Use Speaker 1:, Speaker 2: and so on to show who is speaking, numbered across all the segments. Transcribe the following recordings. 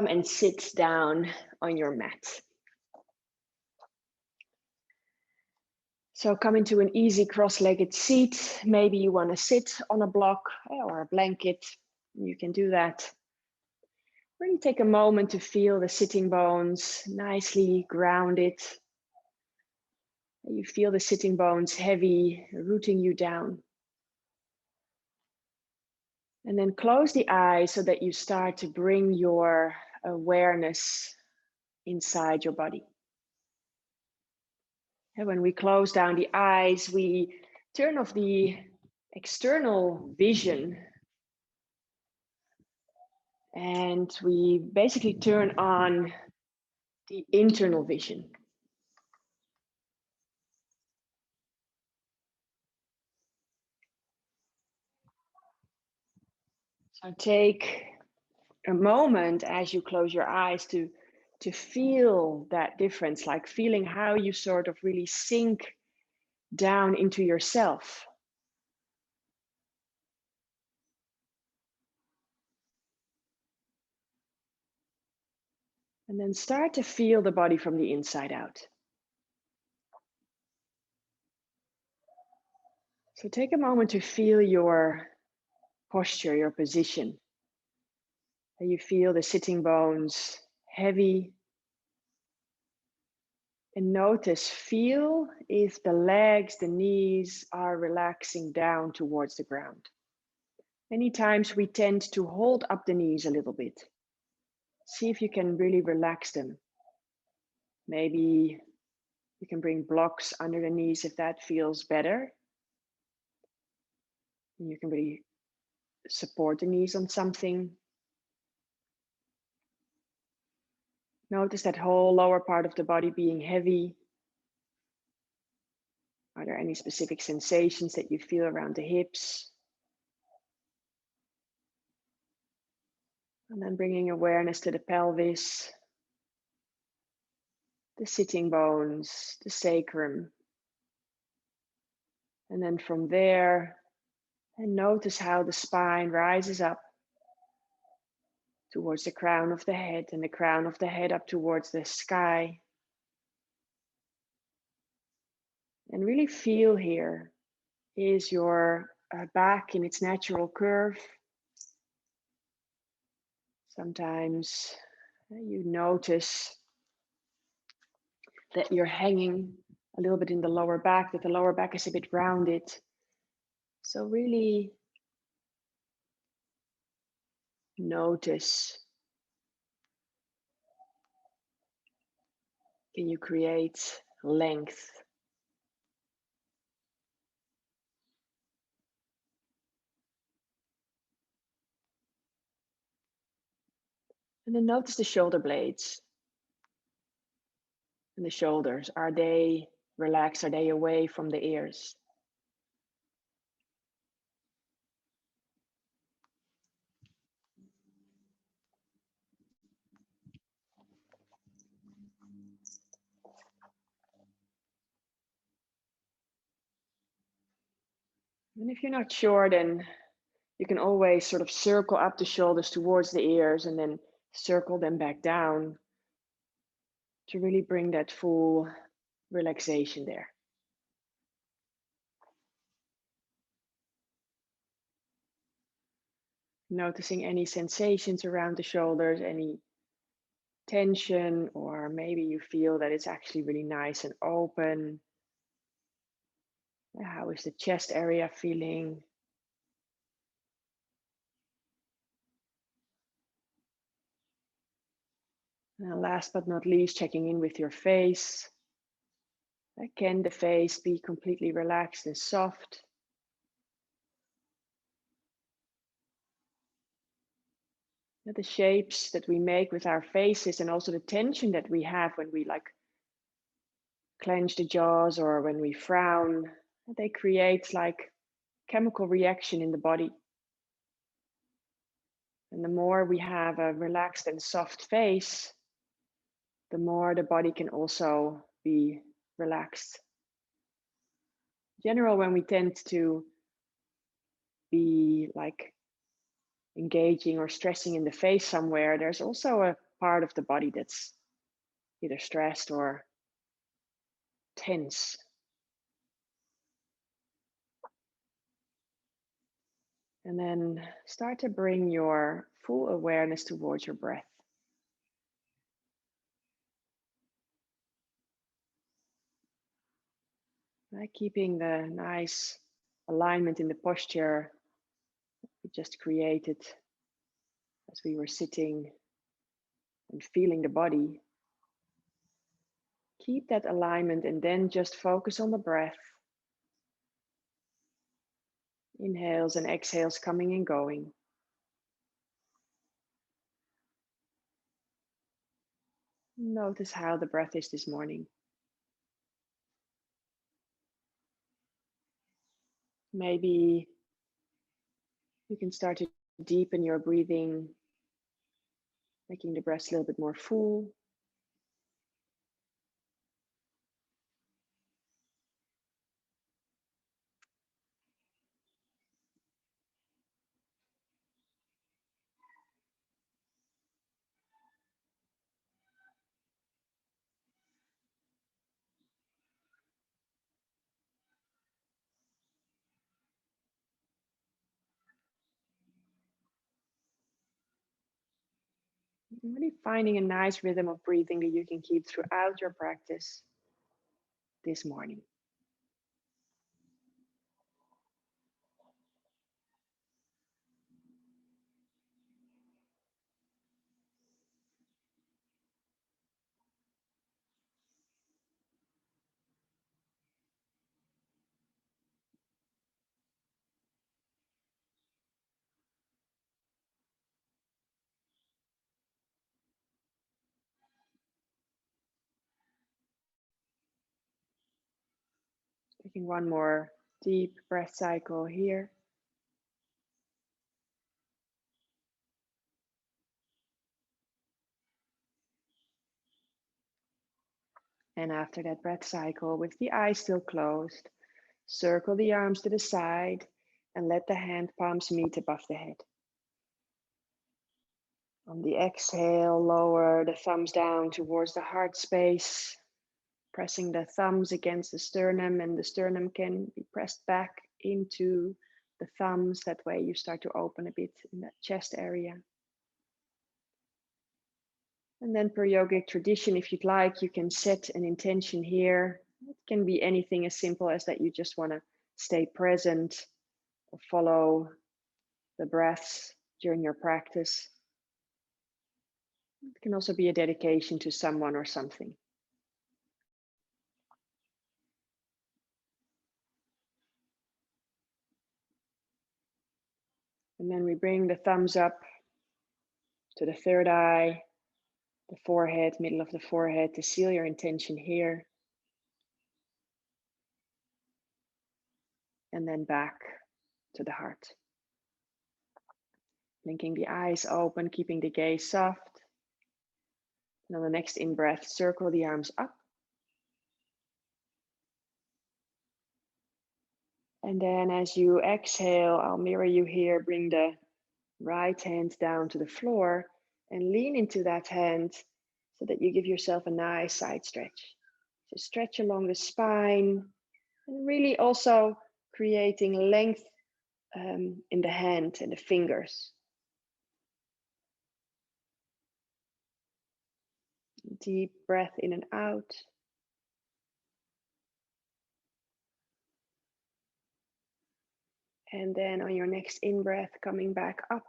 Speaker 1: come and sit down on your mat. So come into an easy cross-legged seat. Maybe you want to sit on a block or a blanket. You can do that. Really take a moment to feel the sitting bones nicely grounded. You feel the sitting bones heavy, rooting you down. And then close the eyes so that you start to bring your awareness inside your body. And when we close down the eyes, we turn off the external vision. And we basically turn on the internal vision. So take a moment as you close your eyes to feel that difference, like feeling how you sort of really sink down into yourself. And then start to feel the body from the inside out. So take a moment to feel your posture, your position. And you feel the sitting bones heavy. And notice, feel if the legs, the knees are relaxing down towards the ground. Many times we tend to hold up the knees a little bit. See if you can really relax them. Maybe you can bring blocks under the knees if that feels better. And you can really support the knees on something. Notice that whole lower part of the body being heavy. Are there any specific sensations that you feel around the hips? And then bringing awareness to the pelvis, the sitting bones, the sacrum. And then from there, and notice how the spine rises up towards the crown of the head, and the crown of the head up towards the sky. And really feel here, is your back in its natural curve? Sometimes you notice that you're hanging a little bit in the lower back, that the lower back is a bit rounded. So really notice. Can you create length? And then notice the shoulder blades and the shoulders. Are they relaxed? Are they away from the ears? And if you're not sure, then you can always sort of circle up the shoulders towards the ears and then circle them back down to really bring that full relaxation there. Noticing any sensations around the shoulders, any tension, or maybe you feel that it's actually really nice and open. How is the chest area feeling? And last but not least, checking in with your face. Can the face be completely relaxed and soft? The shapes that we make with our faces, and also the tension that we have when we like clench the jaws or when we frown, they create like chemical reaction in the body. And the more we have a relaxed and soft face, the more the body can also be relaxed. In general, when we tend to be like engaging or stressing in the face somewhere, there's also a part of the body that's either stressed or tense. And then start to bring your full awareness towards your breath. Keeping the nice alignment in the posture we just created as we were sitting and feeling the body. Keep that alignment and then just focus on the breath. Inhales and exhales coming and going. Notice how the breath is this morning. Maybe you can start to deepen your breathing, making the breath a little bit more full. Really finding a nice rhythm of breathing that you can keep throughout your practice this morning. Taking one more deep breath cycle here. And after that breath cycle, with the eyes still closed, circle the arms to the side and let the hand palms meet above the head. On the exhale, lower the thumbs down towards the heart space, pressing the thumbs against the sternum, and the sternum can be pressed back into the thumbs. That way you start to open a bit in that chest area. And then per yogic tradition, if you'd like, you can set an intention here. It can be anything as simple as that you just want to stay present or follow the breaths during your practice. It can also be a dedication to someone or something. And then we bring the thumbs up to the third eye, the forehead, middle of the forehead, to seal your intention here. And then back to the heart. Blinking the eyes open, keeping the gaze soft. And on the next in-breath, circle the arms up. And then as you exhale, I'll mirror you here. Bring the right hand down to the floor and lean into that hand so that you give yourself a nice side stretch. So stretch along the spine and really also creating length in the hand and the fingers. Deep breath in and out. And then on your next in-breath, coming back up.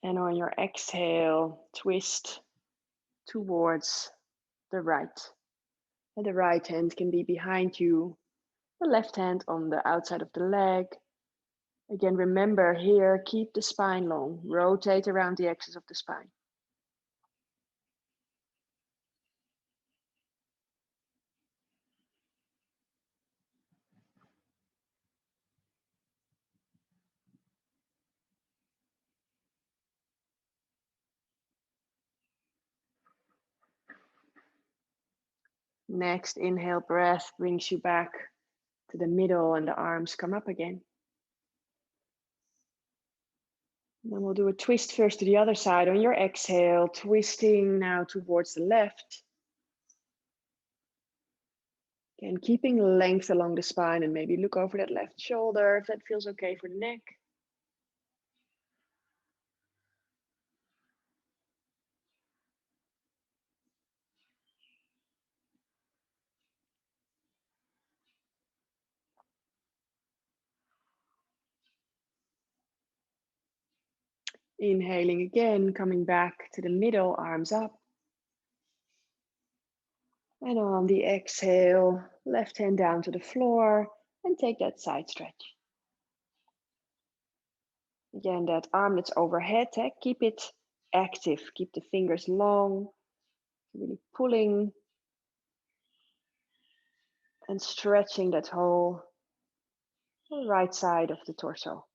Speaker 1: And on your exhale, twist towards the right. And the right hand can be behind you, the left hand on the outside of the leg. Again, remember here, keep the spine long. Rotate around the axis of the spine. Next inhale breath brings you back to the middle and the arms come up again. Then we'll do a twist first to the other side on your exhale, twisting now towards the left. Again, keeping length along the spine and maybe look over that left shoulder if that feels okay for the neck. Inhaling again, coming back to the middle, arms up. And on the exhale, left hand down to the floor and take that side stretch. Again, that arm that's overhead, keep it active. Keep the fingers long, really pulling and stretching that whole right side of the torso.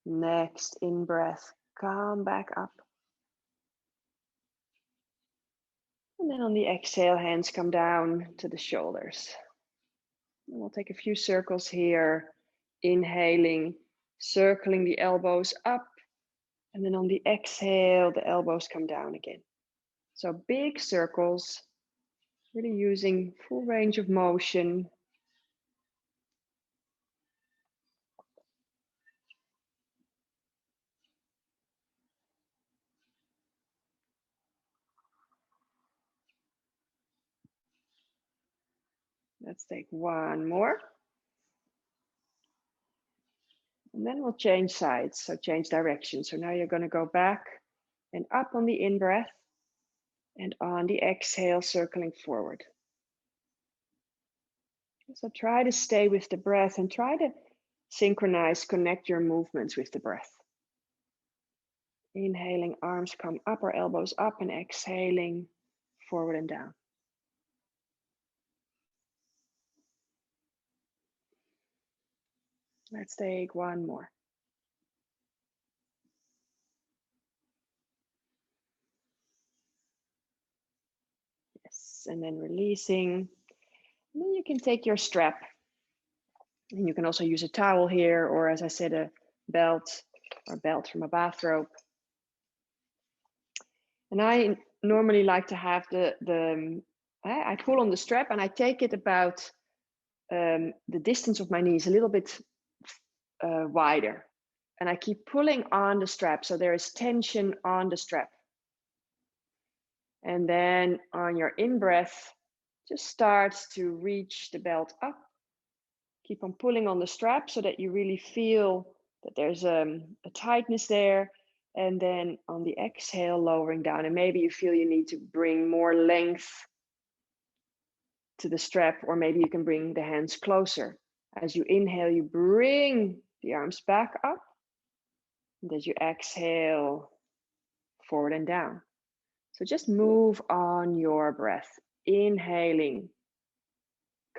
Speaker 1: Next in breath, come back up. And then on the exhale, hands come down to the shoulders. And we'll take a few circles here, inhaling, circling the elbows up. And then on the exhale, the elbows come down again. So big circles, really using full range of motion. Let's take one more. And then we'll change sides, so change direction. So now you're going to go back and up on the in-breath, and on the exhale, circling forward. So try to stay with the breath and try to synchronize, connect your movements with the breath. Inhaling, arms come up or elbows up, and exhaling, forward and down. Let's take one more. Yes, and then releasing. And then you can take your strap. And you can also use a towel here, or as I said, a belt or belt from a bathrobe. And I normally like to have I pull on the strap and I take it about the distance of my knees, a little bit wider. And I keep pulling on the strap, so there is tension on the strap. And then on your in-breath, just start to reach the belt up. Keep on pulling on the strap so that you really feel that there's a tightness there. And then on the exhale, lowering down. And maybe you feel you need to bring more length to the strap, or maybe you can bring the hands closer. As you inhale, you bring the arms back up. And as you exhale, forward and down. So just move on your breath. Inhaling,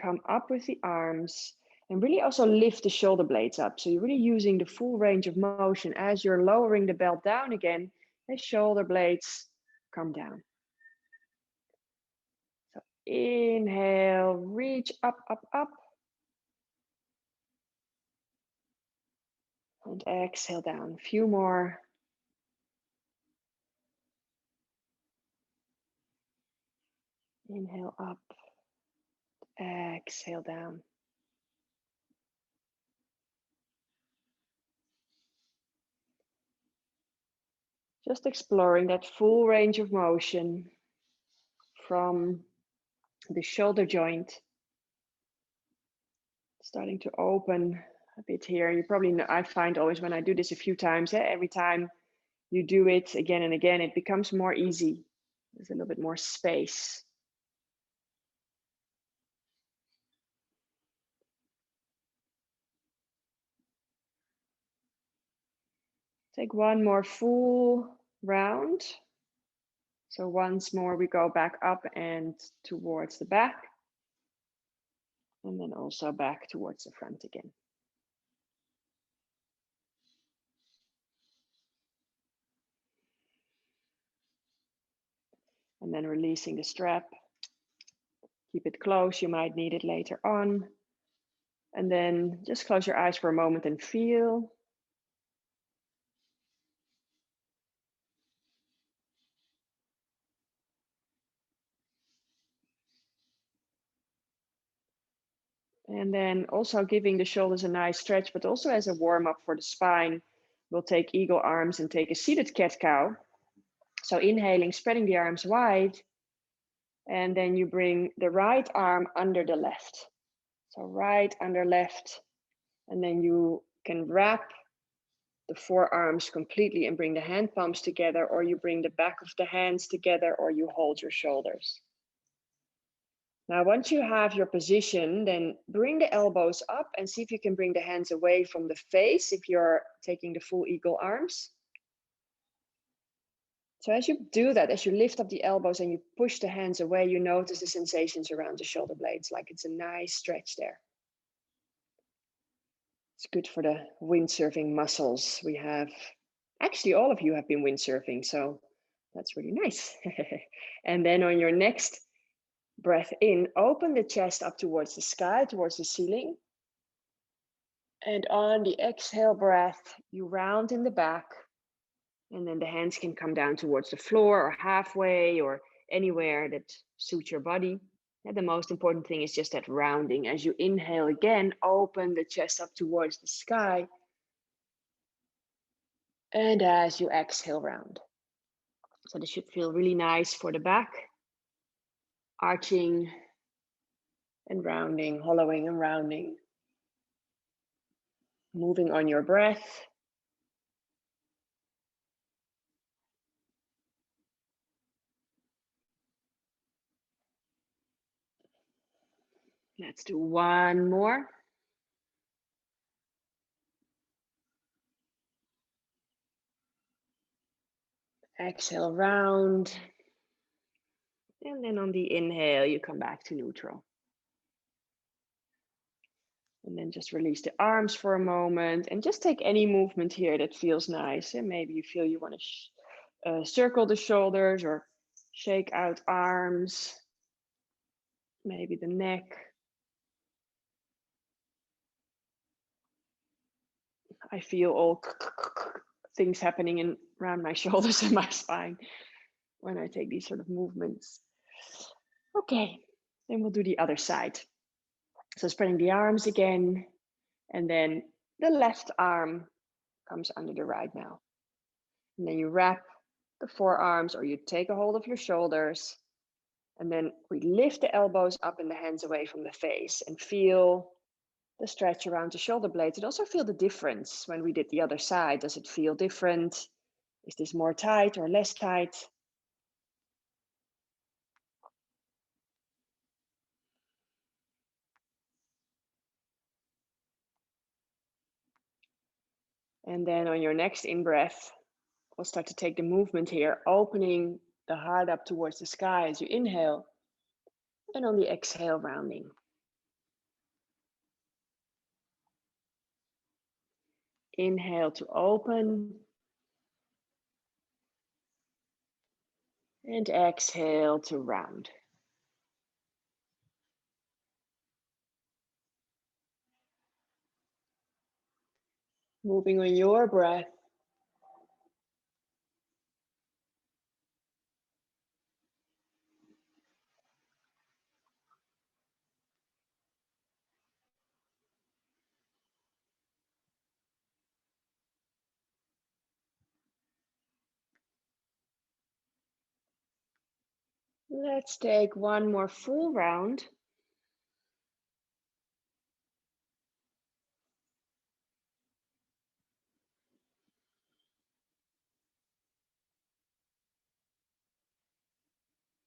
Speaker 1: come up with the arms, and really also lift the shoulder blades up. So you're really using the full range of motion. As you're lowering the belt down again, the shoulder blades come down. So inhale, reach up, up, up. And exhale down. A few more. Inhale up, exhale down. Just exploring that full range of motion from the shoulder joint, starting to open a bit here. You probably know, I find always when I do this a few times, every time you do it again and again, it becomes more easy. There's a little bit more space. Take one more full round. So once more, we go back up and towards the back. And then also back towards the front again. And then releasing the strap. Keep it close, you might need it later on. And then just close your eyes for a moment and feel. And then also giving the shoulders a nice stretch, but also as a warm up for the spine, we'll take eagle arms and take a seated cat-cow. So inhaling, spreading the arms wide. And then you bring the right arm under the left. So right under left. And then you can wrap the forearms completely and bring the hand palms together, or you bring the back of the hands together, or you hold your shoulders. Now, once you have your position, then bring the elbows up and see if you can bring the hands away from the face if you're taking the full eagle arms. So as you do that, as you lift up the elbows and you push the hands away, you notice the sensations around the shoulder blades, like it's a nice stretch there. It's good for the windsurfing muscles. We have, actually all of you have been windsurfing, so that's really nice. And then on your next breath in, open the chest up towards the sky, towards the ceiling. And on the exhale breath, you round in the back. And then the hands can come down towards the floor or halfway or anywhere that suits your body. And the most important thing is just that rounding. As you inhale again, open the chest up towards the sky. And as you exhale, round. So this should feel really nice for the back. Arching and rounding, hollowing and rounding. Moving on your breath. Let's do one more. Exhale, round. And then on the inhale, you come back to neutral. And then just release the arms for a moment and just take any movement here that feels nice. And maybe you feel you want to circle the shoulders or shake out arms, maybe the neck. I feel all things happening around my shoulders and my spine when I take these sort of movements. Okay, then we'll do the other side. So spreading the arms again, and then the left arm comes under the right now. And then you wrap the forearms, or you take a hold of your shoulders, and then we lift the elbows up and the hands away from the face and feel the stretch around the shoulder blades. And also feel the difference when we did the other side. Does it feel different? Is this more tight or less tight? And then on your next in-breath, we'll start to take the movement here, opening the heart up towards the sky as you inhale. And on the exhale, rounding. Inhale to open. And exhale to round. Moving on your breath. Let's take one more full round.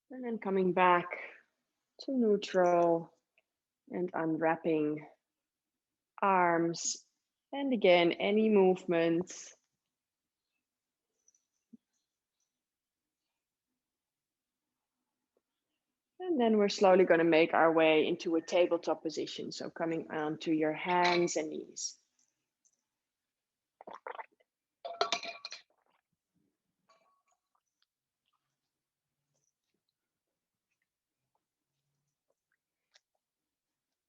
Speaker 1: And then coming back to neutral and unwrapping arms. And again, any movement. And then we're slowly going to make our way into a tabletop position. So coming onto your hands and knees.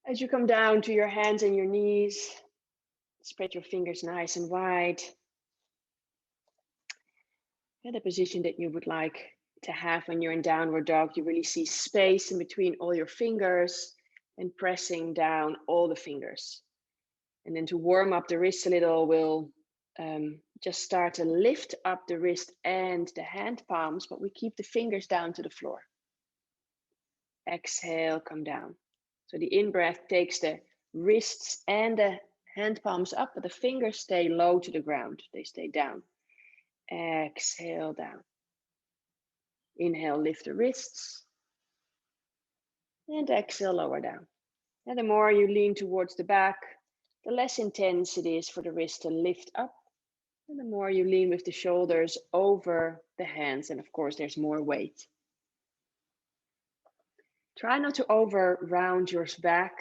Speaker 1: As you come down to your hands and your knees, spread your fingers nice and wide. And the position that you would like to have when you're in downward dog, you really see space in between all your fingers and pressing down all the fingers. And then to warm up the wrists a little, we'll just start to lift up the wrist and the hand palms, but we keep the fingers down to the floor. Exhale, come down. So the in-breath takes the wrists and the hand palms up, but the fingers stay low to the ground. They stay down. Exhale, down. Inhale, lift the wrists. And exhale, lower down. And the more you lean towards the back, the less intense it is for the wrist to lift up. And the more you lean with the shoulders over the hands, and of course there's more weight. Try not to over round your back.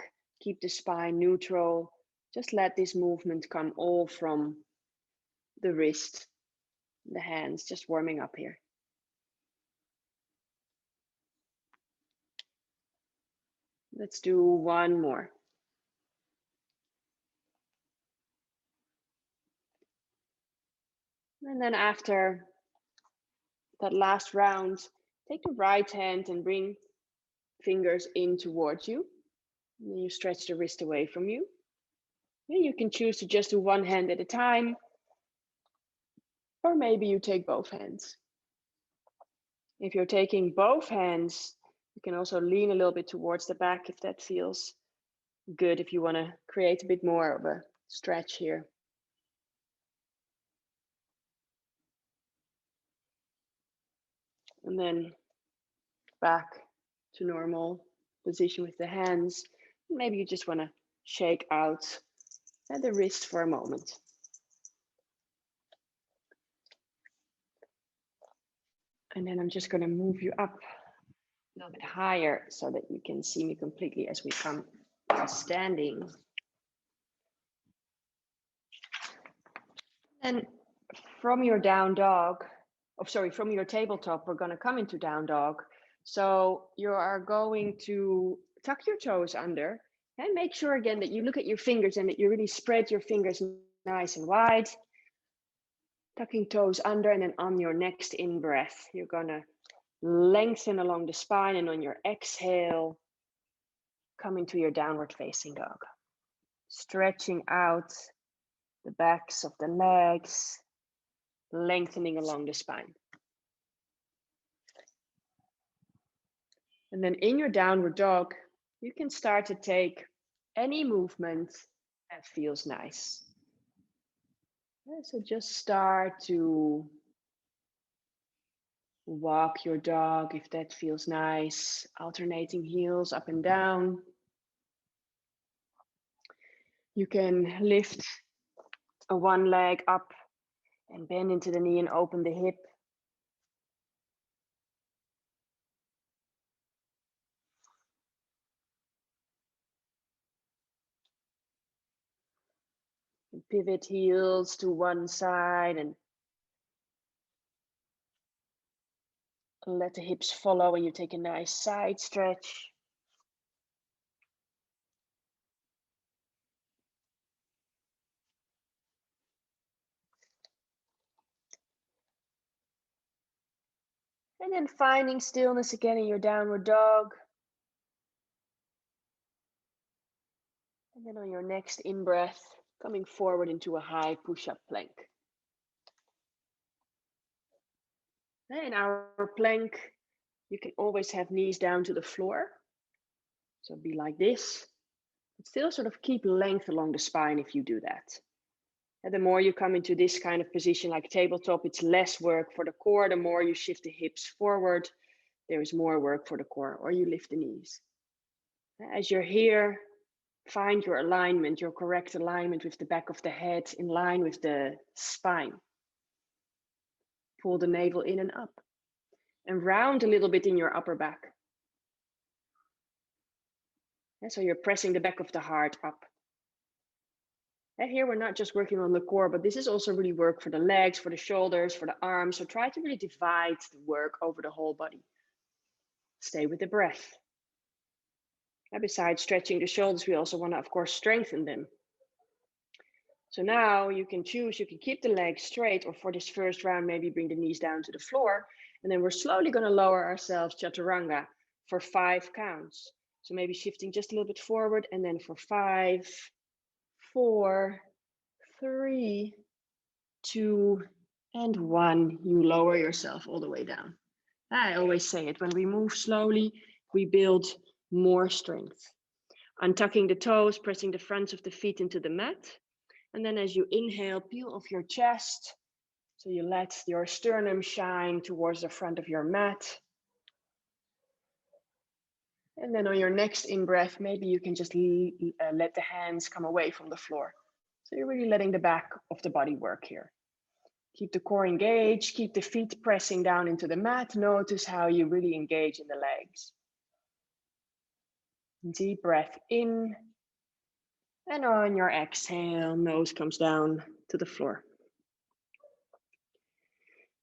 Speaker 1: Keep the spine neutral. Just let this movement come all from the wrist, the hands, just warming up here. Let's do one more. And then after that last round, take the right hand and bring fingers in towards you. And then you stretch the wrist away from you. And you can choose to just do one hand at a time, or maybe you take both hands. If you're taking both hands, you can also lean a little bit towards the back if that feels good, if you want to create a bit more of a stretch here. And then back to normal position with the hands. Maybe you just want to shake out the wrist for a moment. And then I'm just going to move you up a little bit higher so that you can see me completely as we come to standing. And from your down dog, from your tabletop, we're going to come into down dog. So you are going to tuck your toes under and make sure again that you look at your fingers and that you really spread your fingers nice and wide. Tucking toes under, and then on your next in-breath, you're going to lengthen along the spine, and on your exhale, come into your downward facing dog. Stretching out the backs of the legs, lengthening along the spine. And then in your downward dog, you can start to take any movement that feels nice. So just start to walk your dog if that feels nice, alternating heels up and down. You can lift one leg up and bend into the knee and open the hip. Pivot heels to one side and let the hips follow, and you take a nice side stretch. And then finding stillness again in your downward dog. And then on your next in-breath, coming forward into a high push-up plank. In our plank, you can always have knees down to the floor. So be like this, but still sort of keep length along the spine if you do that. And the more you come into this kind of position like tabletop, it's less work for the core. The more you shift the hips forward, there is more work for the core, or you lift the knees. As you're here, find your alignment, your correct alignment with the back of the head in line with the spine. Pull the navel in and up, and round a little bit in your upper back. And so you're pressing the back of the heart up. And here we're not just working on the core, but this is also really work for the legs, for the shoulders, for the arms. So try to really divide the work over the whole body. Stay with the breath. And besides stretching the shoulders, we also want to, of course, strengthen them. So now you can choose, you can keep the legs straight, or for this first round, maybe bring the knees down to the floor. And then we're slowly going to lower ourselves chaturanga for 5 counts. So maybe shifting just a little bit forward, and then for 5, 4, 3, 2, and 1, you lower yourself all the way down. I always say it, when we move slowly, we build more strength. Untucking the toes, pressing the fronts of the feet into the mat. And then as you inhale, peel off your chest. So you let your sternum shine towards the front of your mat. And then on your next in-breath, maybe you can just let the hands come away from the floor. So you're really letting the back of the body work here. Keep the core engaged, keep the feet pressing down into the mat. Notice how you really engage in the legs. Deep breath in. And on your exhale, nose comes down to the floor.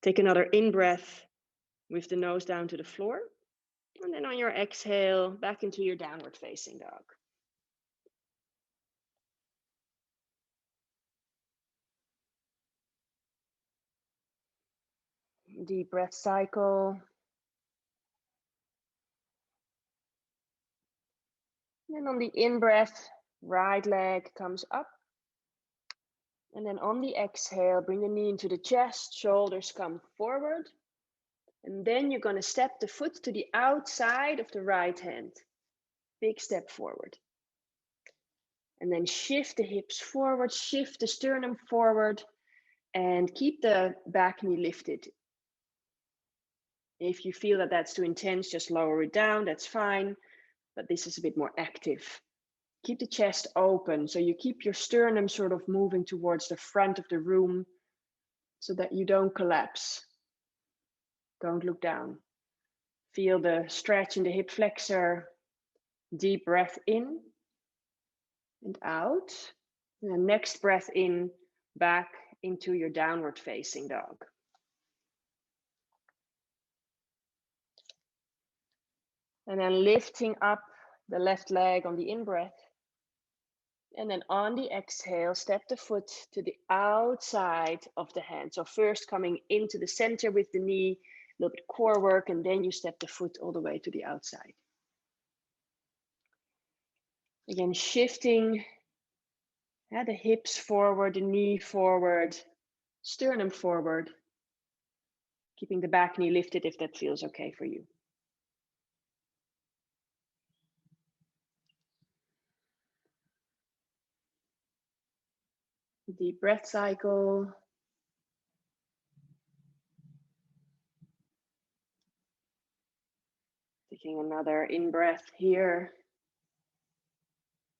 Speaker 1: Take another in-breath with the nose down to the floor. And then on your exhale, back into your downward facing dog. Deep breath cycle. And on the in-breath, right leg comes up. And then on the exhale, bring the knee into the chest, shoulders come forward. And then you're going to step the foot to the outside of the right hand. Big step forward. And then shift the hips forward, shift the sternum forward, and keep the back knee lifted. If you feel that that's too intense, just lower it down, that's fine. But this is a bit more active. Keep the chest open, so you keep your sternum sort of moving towards the front of the room so that you don't collapse. Don't look down. Feel the stretch in the hip flexor. Deep breath in and out. And the next breath in, back into your downward facing dog. And then lifting up the left leg on the in-breath. And then on the exhale, step the foot to the outside of the hand. So first coming into the center with the knee, a little bit core work, and then you step the foot all the way to the outside. Again, shifting the hips forward, the knee forward, sternum forward. Keeping the back knee lifted if that feels okay for you. Deep breath cycle. Taking another in-breath here.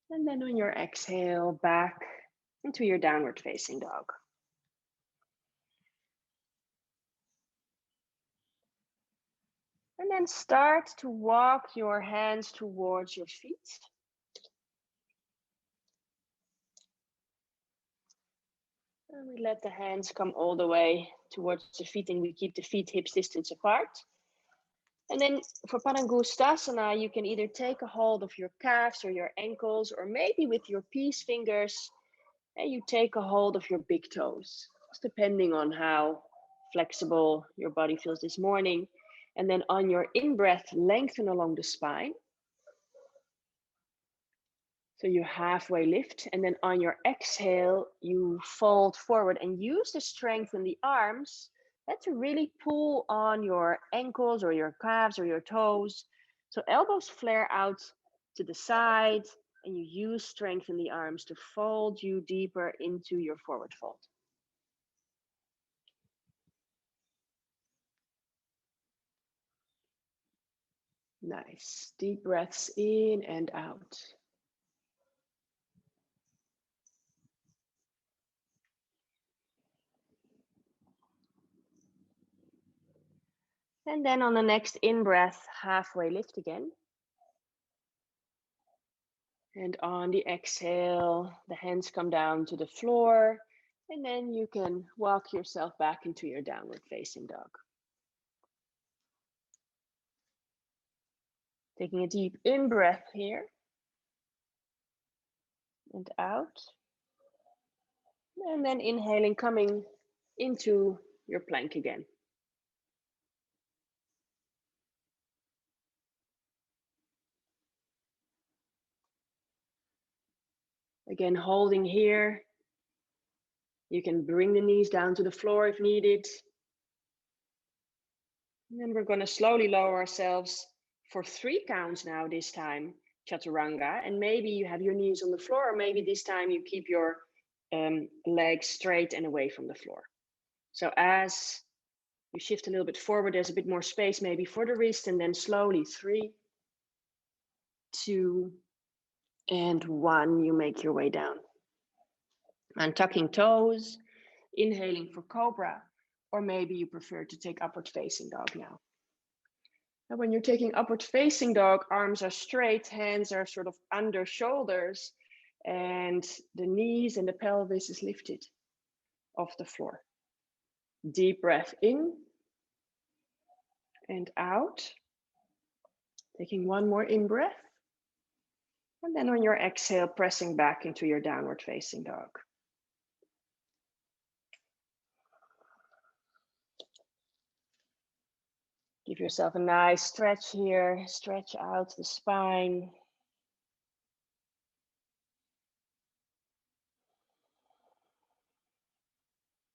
Speaker 1: And then on your exhale, back into your downward facing dog. And then start to walk your hands towards your feet. And we let the hands come all the way towards the feet, and we keep the feet hips distance apart. And then for Panagustasana, you can either take a hold of your calves or your ankles, or maybe with your peace fingers, and you take a hold of your big toes, just depending on how flexible your body feels this morning. And then on your in-breath, lengthen along the spine. So you halfway lift, and then on your exhale, you fold forward and use the strength in the arms to really pull on your ankles or your calves or your toes. So elbows flare out to the side, and you use strength in the arms to fold you deeper into your forward fold. Nice. Deep breaths in and out. And then on the next in-breath, halfway lift again. And on the exhale, the hands come down to the floor. And then you can walk yourself back into your downward facing dog. Taking a deep in-breath here. and out. And then inhaling, coming into your plank again. Again, holding here. You can bring the knees down to the floor if needed. And then we're going to slowly lower ourselves for 3 counts now this time, chaturanga. And maybe you have your knees on the floor, or maybe this time you keep your legs straight and away from the floor. So as you shift a little bit forward, there's a bit more space maybe for the wrist, and then slowly 3, 2, and 1, you make your way down. Untucking toes, inhaling for Cobra, or maybe you prefer to take upward facing dog now. And when you're taking upward facing dog, arms are straight, hands are sort of under shoulders, and the knees and the pelvis is lifted off the floor. Deep breath in and out. Taking one more in breath. And then on your exhale, pressing back into your downward facing dog. Give yourself a nice stretch here. Stretch out the spine.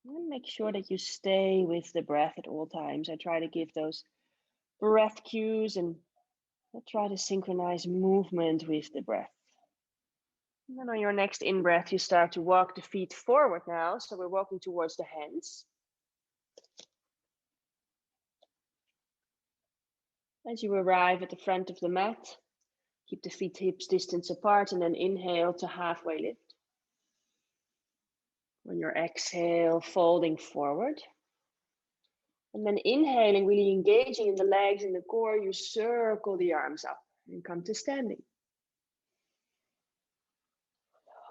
Speaker 1: And make sure that you stay with the breath at all times. I try to give those breath cues and I try to synchronize movement with the breath. And then on your next in-breath, you start to walk the feet forward now. So we're walking towards the hands. As you arrive at the front of the mat, keep the feet hips distance apart and then inhale to halfway lift. On your exhale, folding forward. And then inhaling, really engaging in the legs and the core, you circle the arms up and come to standing.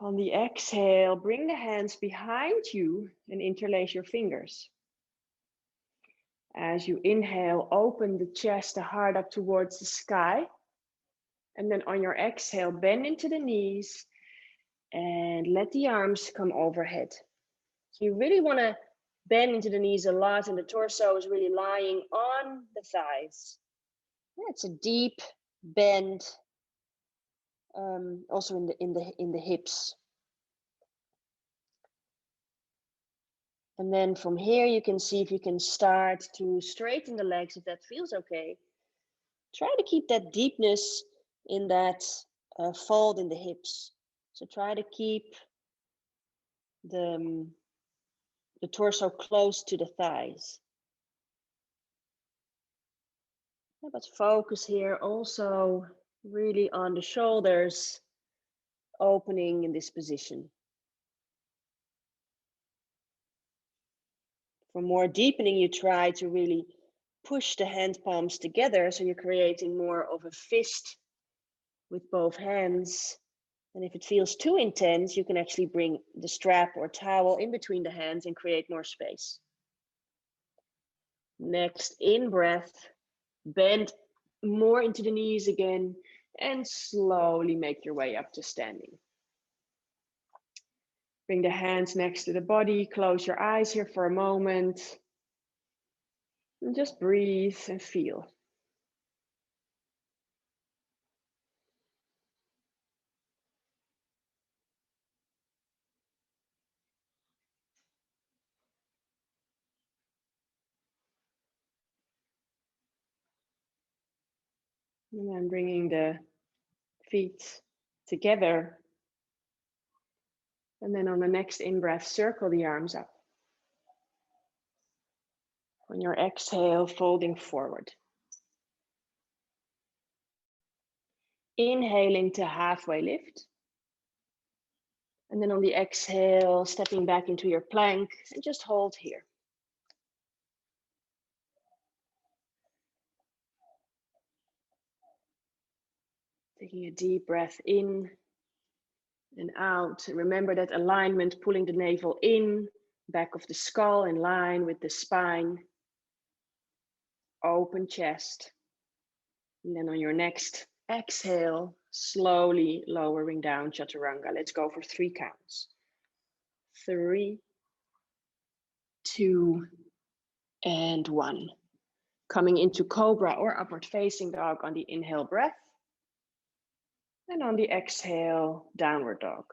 Speaker 1: On the exhale, bring the hands behind you and interlace your fingers. As you inhale, open the chest, the heart up towards the sky. And then on your exhale, bend into the knees and let the arms come overhead. So you really want to bend into the knees a lot, and the torso is really lying on the thighs. It's a deep bend, also in the hips. And then from here, you can see if you can start to straighten the legs if that feels okay. Try to keep that deepness in that fold in the hips. So try to keep the torso close to the thighs. But focus here also really on the shoulders opening in this position. For more deepening, you try to really push the hand palms together, so you're creating more of a fist with both hands. And if it feels too intense, you can actually bring the strap or towel in between the hands and create more space. Next, in breath, bend more into the knees again and slowly make your way up to standing. Bring the hands next to the body, close your eyes here for a moment. And just breathe and feel. And then bringing the feet together. And then on the next in-breath, circle the arms up. On your exhale, folding forward. Inhaling to halfway lift. And then on the exhale, stepping back into your plank and just hold here. Taking a deep breath in and out. And remember that alignment, pulling the navel in, back of the skull in line with the spine. Open chest. And then on your next exhale, slowly lowering down chaturanga. Let's go for 3 counts. 3, 2, and 1. Coming into Cobra or upward facing dog on the inhale breath. And on the exhale, downward dog.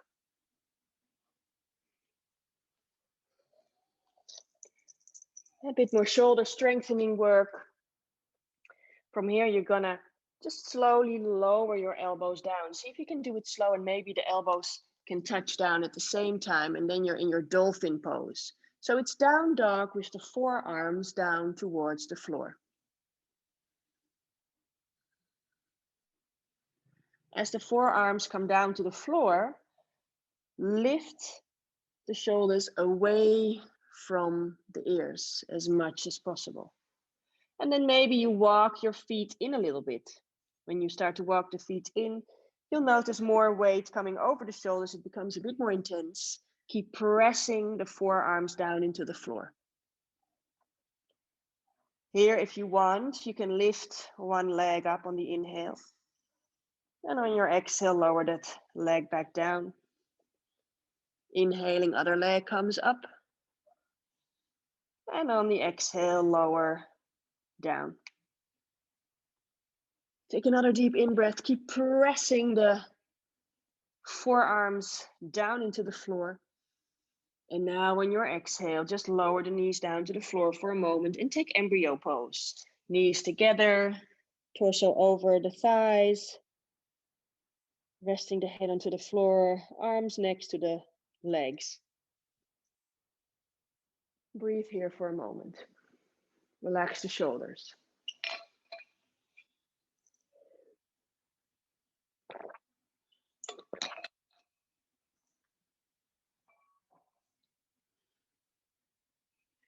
Speaker 1: A bit more shoulder strengthening work. From here, you're gonna just slowly lower your elbows down. See if you can do it slow, and maybe the elbows can touch down at the same time, and then you're in your dolphin pose. So it's down dog with the forearms down towards the floor. As the forearms come down to the floor, lift the shoulders away from the ears as much as possible. And then maybe you walk your feet in a little bit. When you start to walk the feet in, you'll notice more weight coming over the shoulders. It becomes a bit more intense. Keep pressing the forearms down into the floor. Here, if you want, you can lift one leg up on the inhale. And on your exhale, lower that leg back down. Inhaling, other leg comes up. And on the exhale, lower down. Take another deep in-breath. Keep pressing the forearms down into the floor. And now on your exhale, just lower the knees down to the floor for a moment and take embryo pose. Knees together, torso over the thighs. Resting the head onto the floor, arms next to the legs. Breathe here for a moment. Relax the shoulders.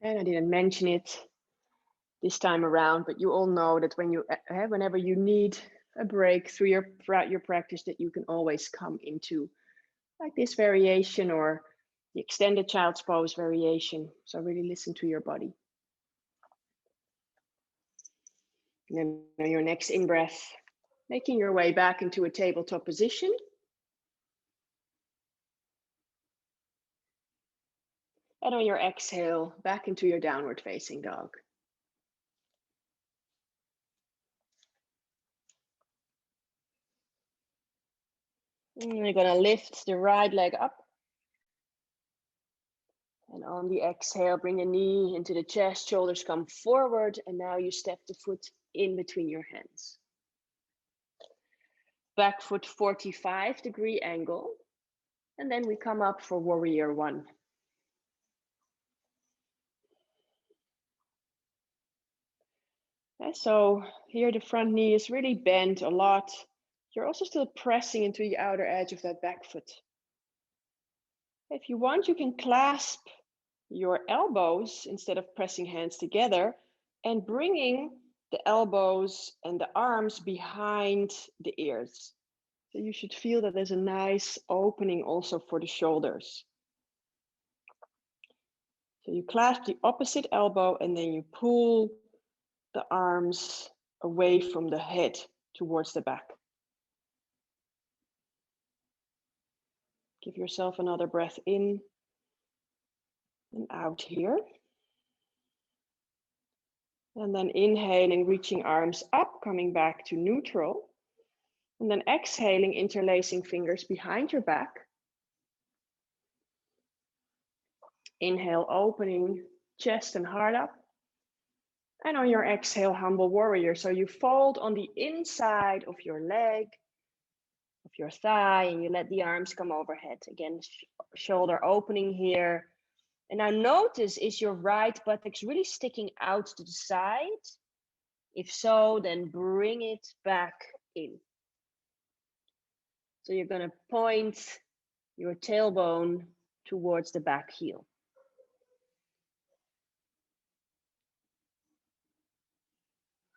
Speaker 1: And I didn't mention it this time around, but you all know that whenever you need a break throughout your practice, that you can always come into like this variation or the extended child's pose variation. So really listen to your body. And then on your next in-breath, making your way back into a tabletop position. And on your exhale, back into your downward facing dog. And you're gonna lift the right leg up. And on the exhale, bring the knee into the chest, shoulders come forward, and now you step the foot in between your hands. Back foot 45-degree angle. And then we come up for warrior 1. Okay, so here the front knee is really bent a lot. You're also still pressing into the outer edge of that back foot. If you want, you can clasp your elbows instead of pressing hands together and bringing the elbows and the arms behind the ears. So you should feel that there's a nice opening also for the shoulders. So you clasp the opposite elbow and then you pull the arms away from the head towards the back. Give yourself another breath in and out here. And then inhaling, reaching arms up, coming back to neutral. And then exhaling, interlacing fingers behind your back. Inhale, opening chest and heart up. And on your exhale, humble warrior. So you fold on the inside of your leg, of your thigh, and you let the arms come overhead. Again, shoulder opening here. And now notice, is your right buttocks really sticking out to the side? If so, then bring it back in. So you're going to point your tailbone towards the back heel.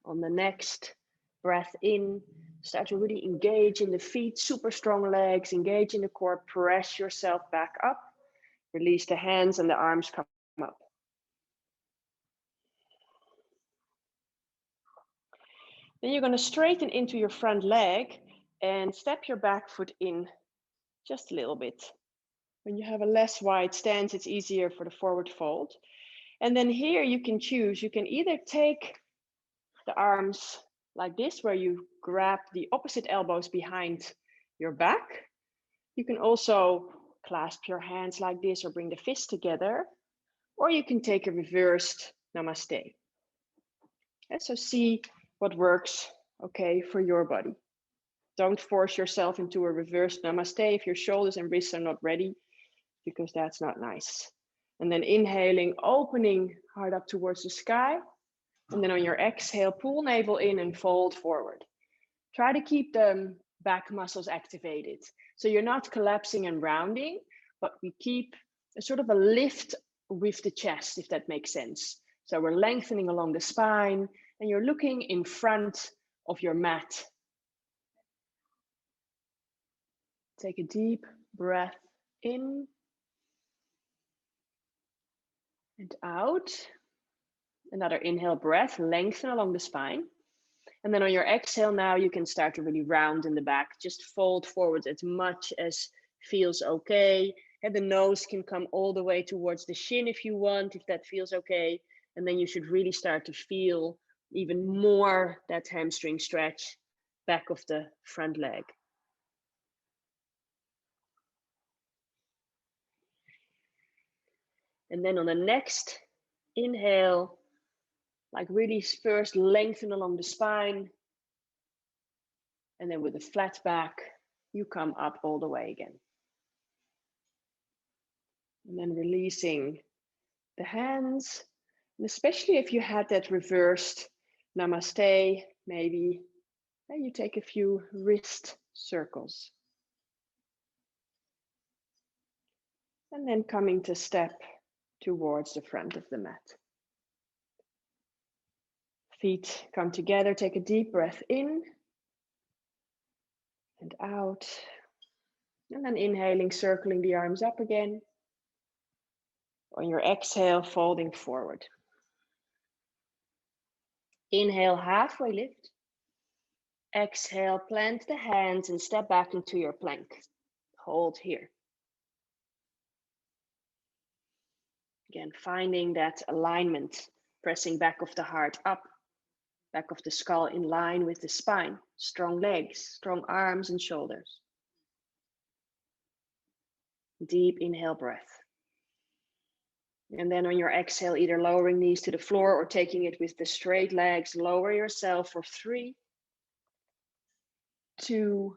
Speaker 1: On the next breath in, start to really engage in the feet, super strong legs, engage in the core, press yourself back up. Release the hands and the arms come up. Then you're going to straighten into your front leg And step your back foot in just a little bit. When you have a less wide stance, it's easier for the forward fold. And then here you can choose. You can either take the arms like this, where you grab the opposite elbows behind your back. You can also clasp your hands like this or bring the fists together, or you can take a reversed namaste. And so see what works okay for your body. Don't force yourself into a reversed namaste if your shoulders and wrists are not ready, because that's not nice. And then inhaling, opening heart up towards the sky. And then on your exhale, pull navel in and fold forward. Try to keep the back muscles activated. So you're not collapsing and rounding, but we keep a sort of a lift with the chest, if that makes sense. So we're lengthening along the spine and you're looking in front of your mat. Take a deep breath in and out. Another inhale breath, lengthen along the spine. And then on your exhale now, you can start to really round in the back. Just fold forward as much as feels okay. And the nose can come all the way towards the shin if you want, if that feels okay. And then you should really start to feel even more that hamstring stretch, back of the front leg. And then on the next inhale, like really first lengthen along the spine. And then with a flat back, you come up all the way again. And then releasing the hands. And especially if you had that reversed namaste, maybe you take a few wrist circles. And then coming to step towards the front of the mat. Feet come together, take a deep breath in and out. And then inhaling, circling the arms up again. On your exhale, folding forward. Inhale, halfway lift. Exhale, plant the hands and step back into your plank. Hold here. Again, finding that alignment, pressing back of the heart up, back of the skull in line with the spine. Strong legs, strong arms and shoulders. Deep inhale breath. And then on your exhale, either lowering knees to the floor or taking it with the straight legs, lower yourself for 3, 2,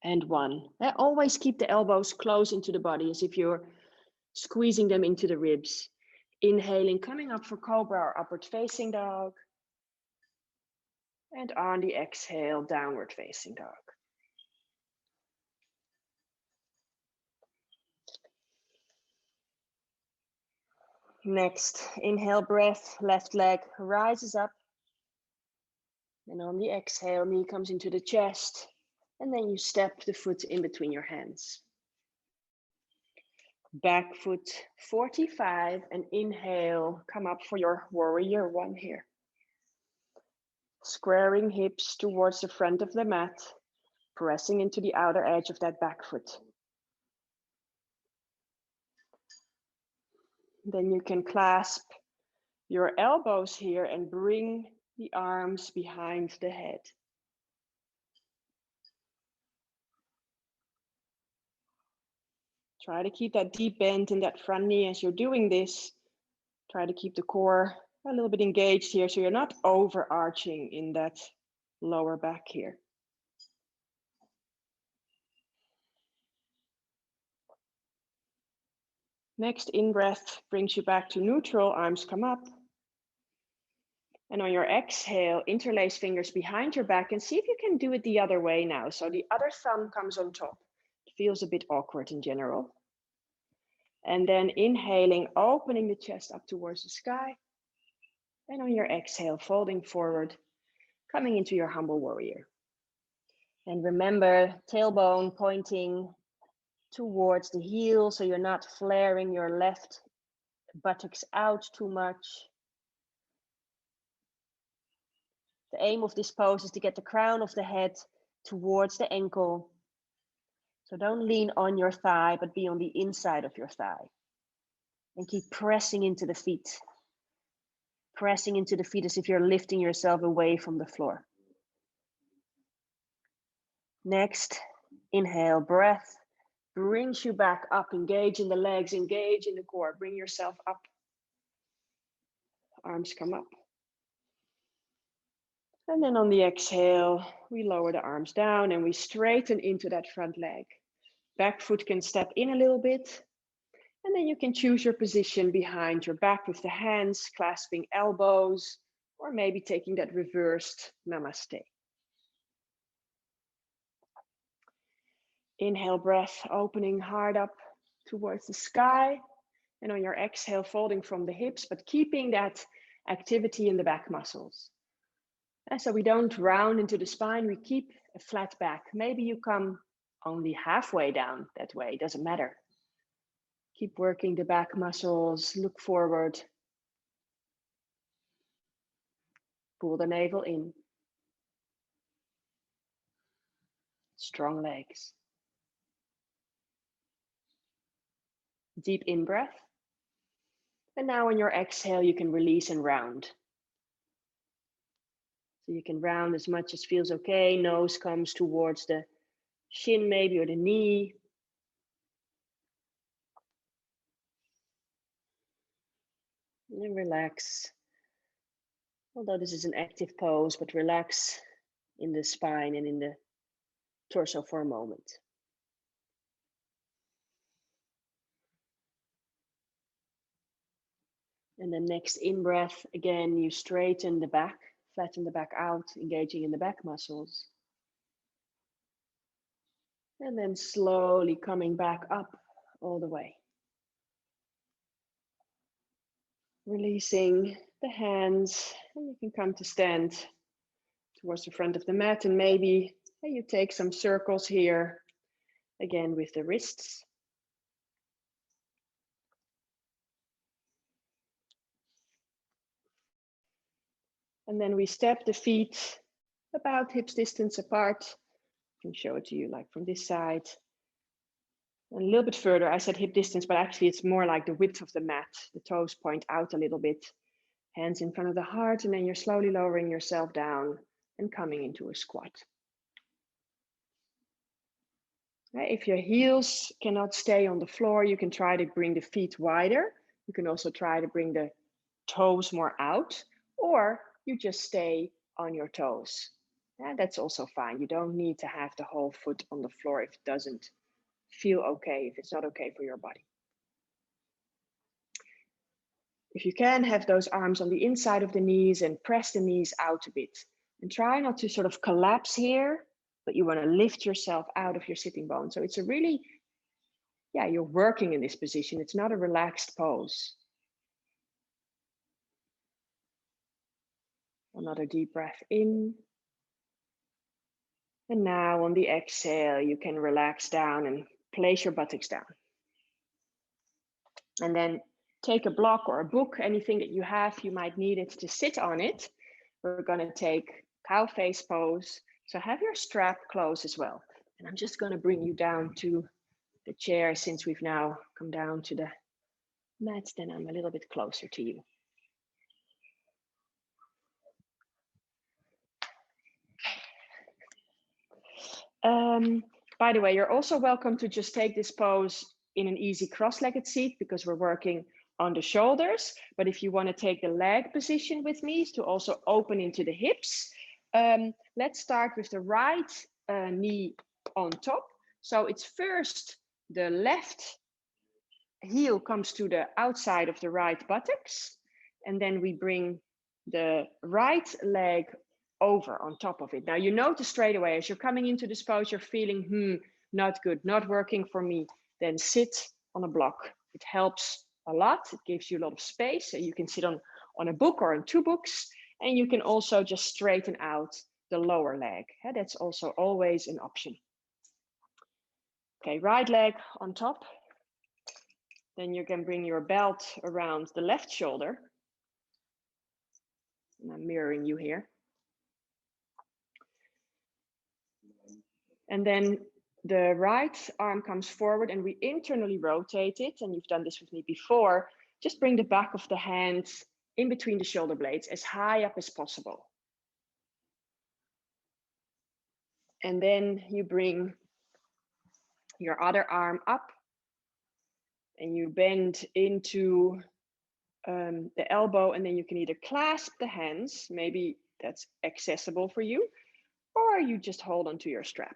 Speaker 1: and 1. Always keep the elbows close into the body as if you're squeezing them into the ribs. Inhaling, coming up for Cobra or upward facing dog. And on the exhale, downward facing dog. Next, inhale breath, left leg rises up. And on the exhale, knee comes into the chest. And then you step the foot in between your hands. Back foot 45 and inhale, come up for your warrior 1 here. Squaring hips towards the front of the mat, pressing into the outer edge of that back foot. Then you can clasp your elbows here and bring the arms behind the head. Try to keep that deep bend in that front knee as you're doing this. Try to keep the core a little bit engaged here so you're not overarching in that lower back here. Next in-breath brings you back to neutral, arms come up. And on your exhale, interlace fingers behind your back and see if you can do it the other way now. So the other thumb comes on top. It feels a bit awkward in general. And then inhaling, opening the chest up towards the sky. And on your exhale, folding forward, coming into your humble warrior. And remember, tailbone pointing towards the heel, so you're not flaring your left buttocks out too much. The aim of this pose is to get the crown of the head
Speaker 2: towards the ankle. So don't lean on your thigh, but be on the inside of your thigh. And keep pressing into the feet. Pressing into the feet as if you're lifting yourself away from the floor. Next, inhale, breath brings you back up. Engage in the legs, engage in the core. Bring yourself up. Arms come up. And then on the exhale, we lower the arms down and we straighten into that front leg. Back foot can step in a little bit. And then you can choose your position behind your back with the hands clasping elbows, or maybe taking that reversed namaste. Inhale, breath, opening heart up towards the sky. And on your exhale, folding from the hips, but keeping that activity in the back muscles. And so we don't round into the spine, we keep a flat back. Maybe you come only halfway down that way, doesn't matter. Keep working the back muscles, look forward. Pull the navel in. Strong legs. Deep in breath. And now on your exhale, you can release and round. So you can round as much as feels okay. Nose comes towards the shin maybe, or the knee. And relax. Although this is an active pose, but relax in the spine and in the torso for a moment. And then next in-breath, again, you straighten the back, flatten the back out, engaging in the back muscles. And then slowly coming back up all the way. Releasing the hands, and you can come to stand towards the front of the mat, and maybe you take some circles here, again with the wrists. And then we step the feet about hips distance apart. I can show it to you like from this side. And a little bit further, I said hip distance, but actually it's more like the width of the mat. The toes point out a little bit. Hands in front of the heart, and then you're slowly lowering yourself down and coming into a squat. If your heels cannot stay on the floor, you can try to bring the feet wider. You can also try to bring the toes more out, or you just stay on your toes. That's also fine. You don't need to have the whole foot on the floor if it doesn't feel okay, if it's not okay for your body. If you can, have those arms on the inside of the knees and press the knees out a bit. And try not to sort of collapse here, but you want to lift yourself out of your sitting bone. So it's a really, you're working in this position. It's not a relaxed pose. Another deep breath in. And now on the exhale, you can relax down and place your buttocks down. And then take a block or a book, anything that you have, you might need it to sit on it. We're going to take cow face pose. So have your strap close as well. And I'm just going to bring you down to the chair since we've now come down to the mat, then I'm a little bit closer to you. By the way, you're also welcome to just take this pose in an easy cross-legged seat because we're working on the shoulders. But if you want to take the leg position with me to also open into the hips, let's start with the right knee on top. So it's first the left heel comes to the outside of the right buttocks, and then we bring the right leg over on top of it. Now you notice straight away as you're coming into this pose, you're feeling, not good, not working for me, then sit on a block. It helps a lot. It gives you a lot of space. So you can sit on a book or on two books, and you can also just straighten out the lower leg. That's also always an option. Okay, right leg on top. Then you can bring your belt around the left shoulder. And I'm mirroring you here. And then the right arm comes forward and we internally rotate it. And you've done this with me before. Just bring the back of the hands in between the shoulder blades as high up as possible. And then you bring your other arm up and you bend into the elbow, and then you can either clasp the hands, maybe that's accessible for you, or you just hold onto your strap.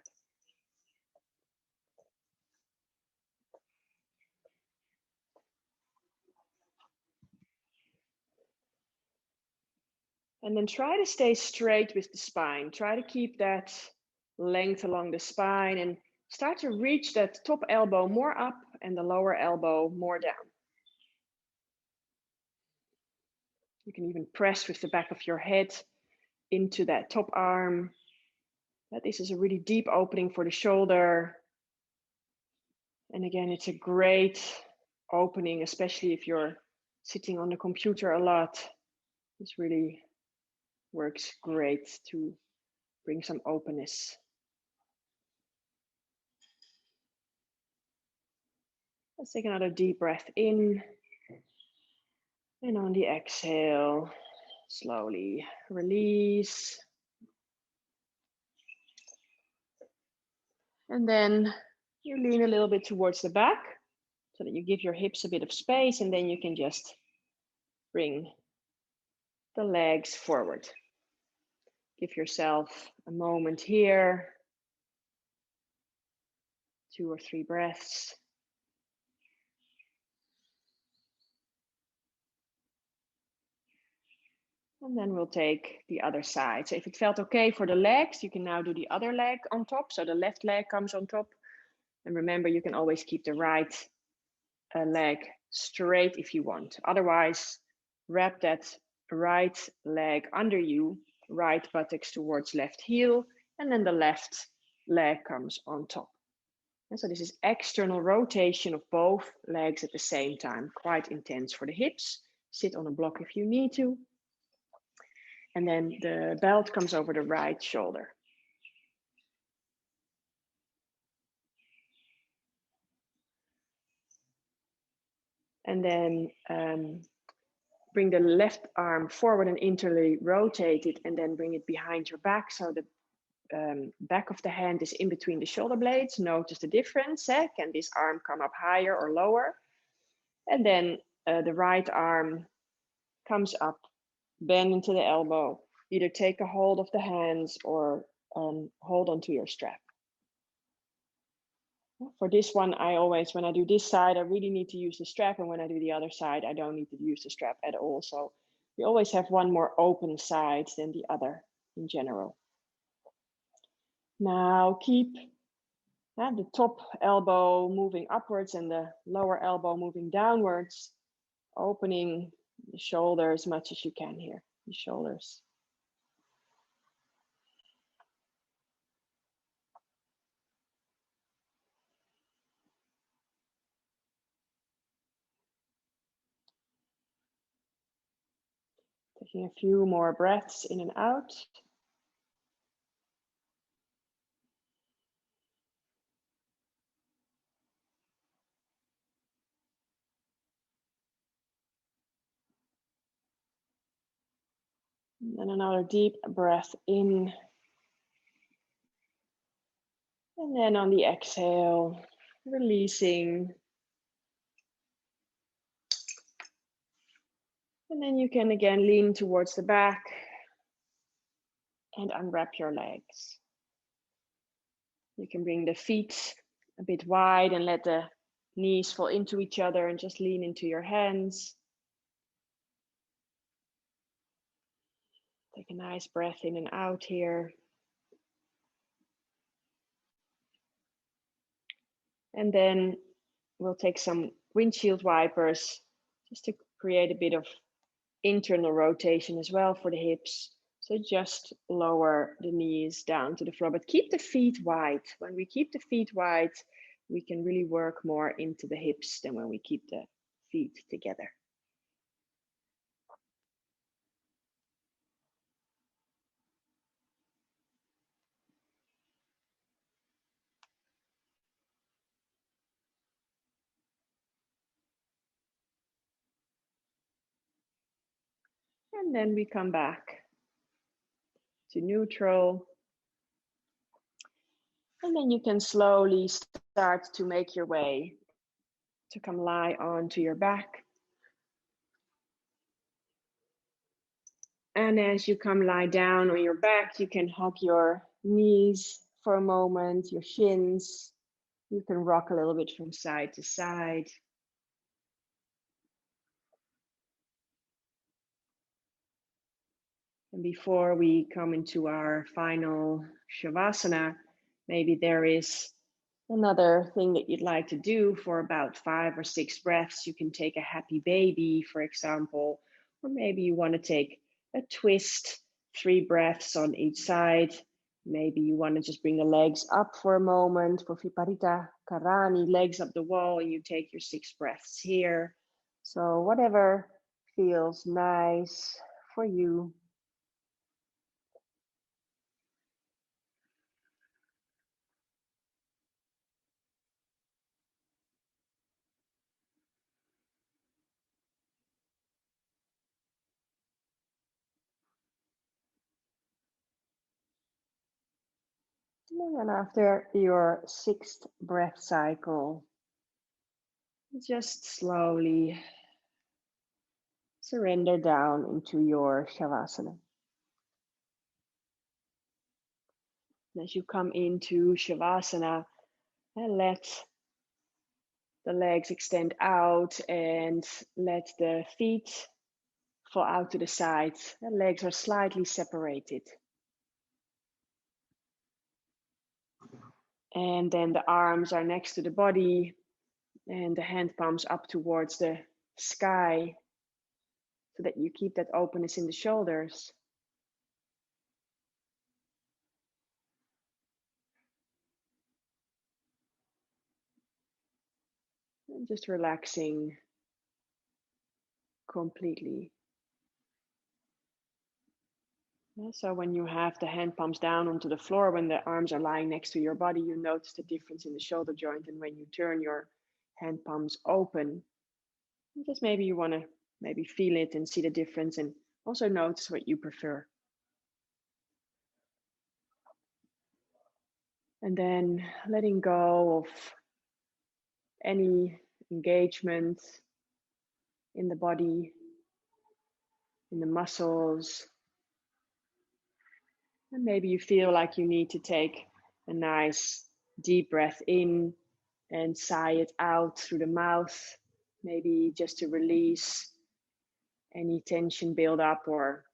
Speaker 2: And then try to stay straight with the spine. Try to keep that length along the spine and start to reach that top elbow more up and the lower elbow more down. You can even press with the back of your head into that top arm. This is a really deep opening for the shoulder. And again, it's a great opening, especially if you're sitting on the computer a lot. This really works great to bring some openness. Let's take another deep breath in. And on the exhale, slowly release. And then you lean a little bit towards the back so that you give your hips a bit of space, and then you can just bring the legs forward. Give yourself a moment here, 2 or 3 breaths. And then we'll take the other side. So if it felt okay for the legs, you can now do the other leg on top. So the left leg comes on top. And remember, you can always keep the right leg straight if you want. Otherwise, wrap that right leg under you, right buttocks towards left heel, and then the left leg comes on top. And so this is external rotation of both legs at the same time, quite intense for the hips. Sit on a block if you need to. And then the belt comes over the right shoulder. And then bring the left arm forward and internally rotate it, and then bring it behind your back. So the back of the hand is in between the shoulder blades. Notice the difference. Can this arm come up higher or lower? And then the right arm comes up, bend into the elbow. Either take a hold of the hands or hold onto your strap. For this one, I always, when I do this side, I really need to use the strap. And when I do the other side, I don't need to use the strap at all. So we always have one more open side than the other in general. Now keep the top elbow moving upwards and the lower elbow moving downwards, opening the shoulder as much as you can here, the shoulders. Taking a few more breaths in and out. And another deep breath in. And then on the exhale, releasing. And then you can again lean towards the back and unwrap your legs. You can bring the feet a bit wide and let the knees fall into each other and just lean into your hands. Take a nice breath in and out here. And then we'll take some windshield wipers just to create a bit of internal rotation as well for the hips. So just lower the knees down to the floor, but keep the feet wide. When we keep the feet wide, we can really work more into the hips than when we keep the feet together.
Speaker 1: And then we come back to neutral. And then you can slowly start to make your way to come lie onto your back. And as you come lie down on your back, you can hug your knees for a moment, your shins. You can rock a little bit from side to side. And before we come into our final Shavasana, maybe there is another thing that you'd like to do for about 5 or 6 breaths. You can take a happy baby, for example, or maybe you want to take a twist, 3 breaths on each side. Maybe you want to just bring the legs up for a moment for Viparita Karani, legs up the wall, and you take your 6 breaths here. So whatever feels nice for you. And then after your 6th breath cycle, just slowly surrender down into your Shavasana. As you come into Shavasana, let the legs extend out and let the feet fall out to the sides. The legs are slightly separated. And then the arms are next to the body and the hand palms up towards the sky so that you keep that openness in the shoulders. And just relaxing completely. So when you have the hand palms down onto the floor, when the arms are lying next to your body, you notice the difference in the shoulder joint. And when you turn your hand palms open, just maybe you want to maybe feel it and see the difference, and also notice what you prefer. And then letting go of any engagement in the body, in the muscles. And maybe you feel like you need to take a nice deep breath in and sigh it out through the mouth, maybe just to release any tension build up, or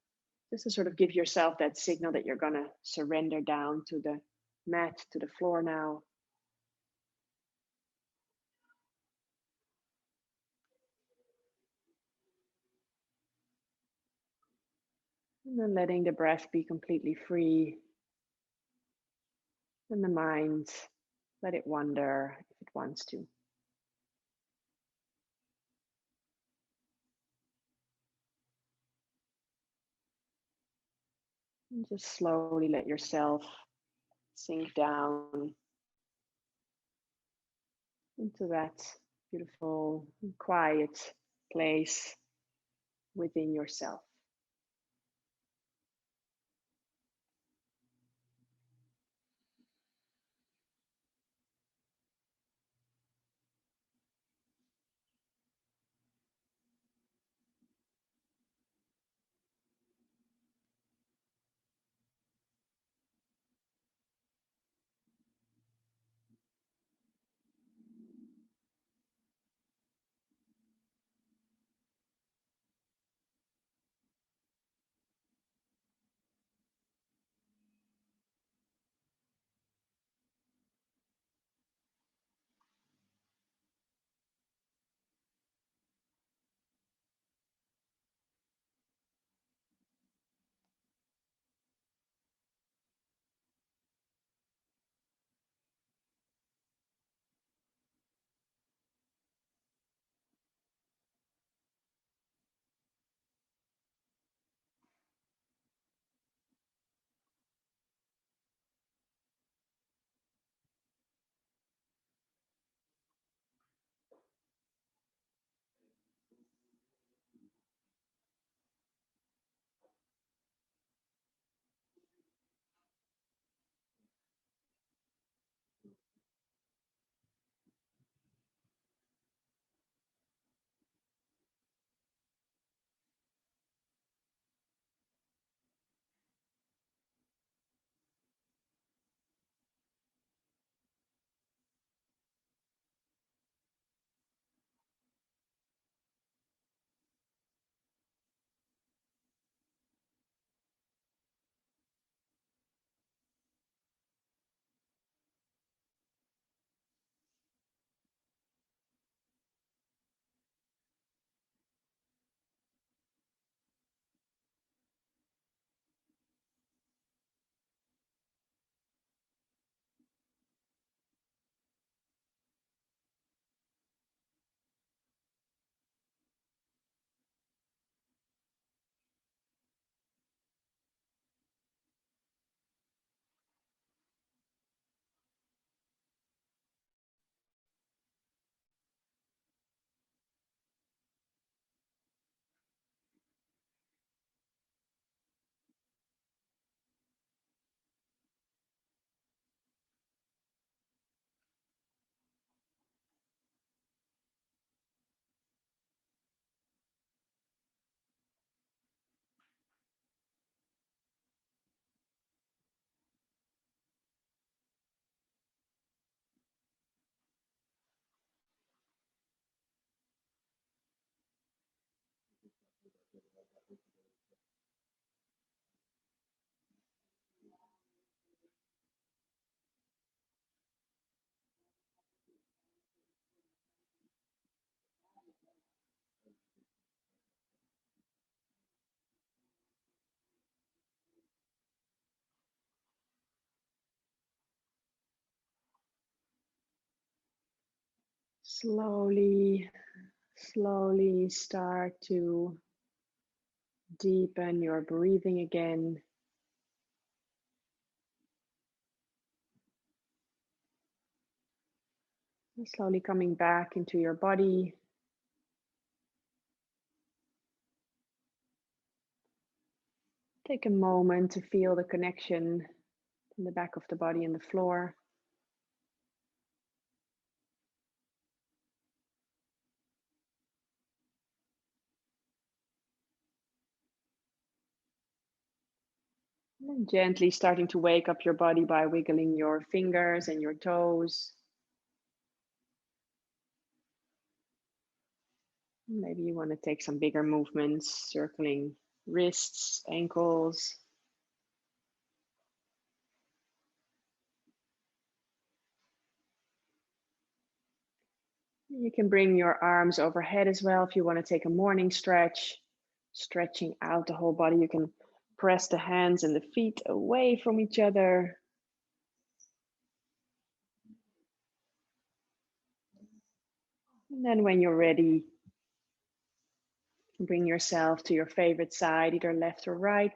Speaker 1: just to sort of give yourself that signal that you're going to surrender down to the mat, to the floor now. And then letting the breath be completely free. And the mind, let it wander if it wants to. And just slowly let yourself sink down into that beautiful, quiet place within yourself. Slowly, slowly start to deepen your breathing again. And slowly coming back into your body. Take a moment to feel the connection in the back of the body and the floor. And gently starting to wake up your body by wiggling your fingers and your toes. Maybe you want to take some bigger movements, circling wrists, ankles. You can bring your arms overhead as well if you want to take a morning stretch, stretching out the whole body. You can press the hands and the feet away from each other. And then when you're ready, bring yourself to your favorite side, either left or right.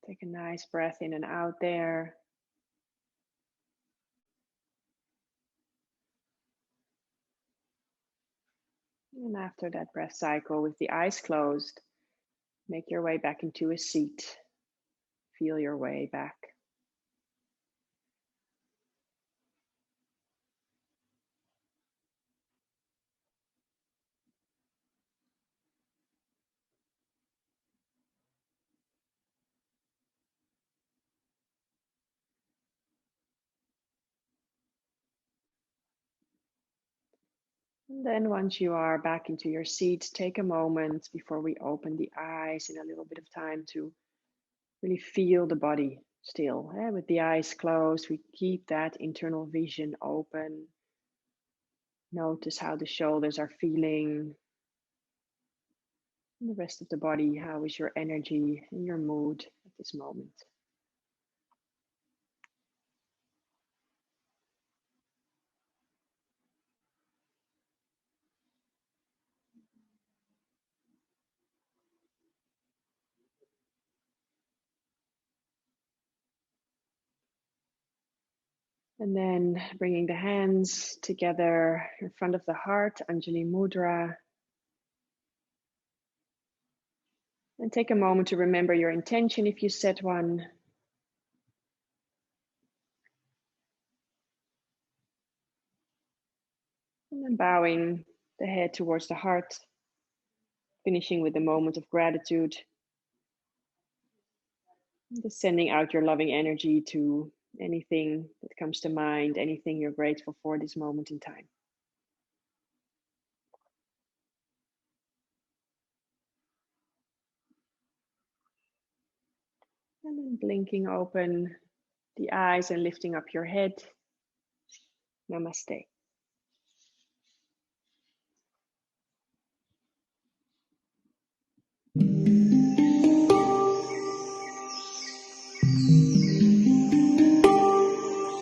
Speaker 1: Take a nice breath in and out there. And after that breath cycle with the eyes closed, make your way back into a seat. Feel your way back. And then once you are back into your seat, take a moment before we open the eyes in a little bit of time to really feel the body still. With the eyes closed, we keep that internal vision open. Notice how the shoulders are feeling. And the rest of the body, how is your energy and your mood at this moment? And then bringing the hands together in front of the heart, Anjali Mudra. And take a moment to remember your intention if you set one. And then bowing the head towards the heart, finishing with a moment of gratitude. Just sending out your loving energy to anything that comes to mind, anything you're grateful for this moment in time. And then blinking open the eyes and lifting up your head. Namaste.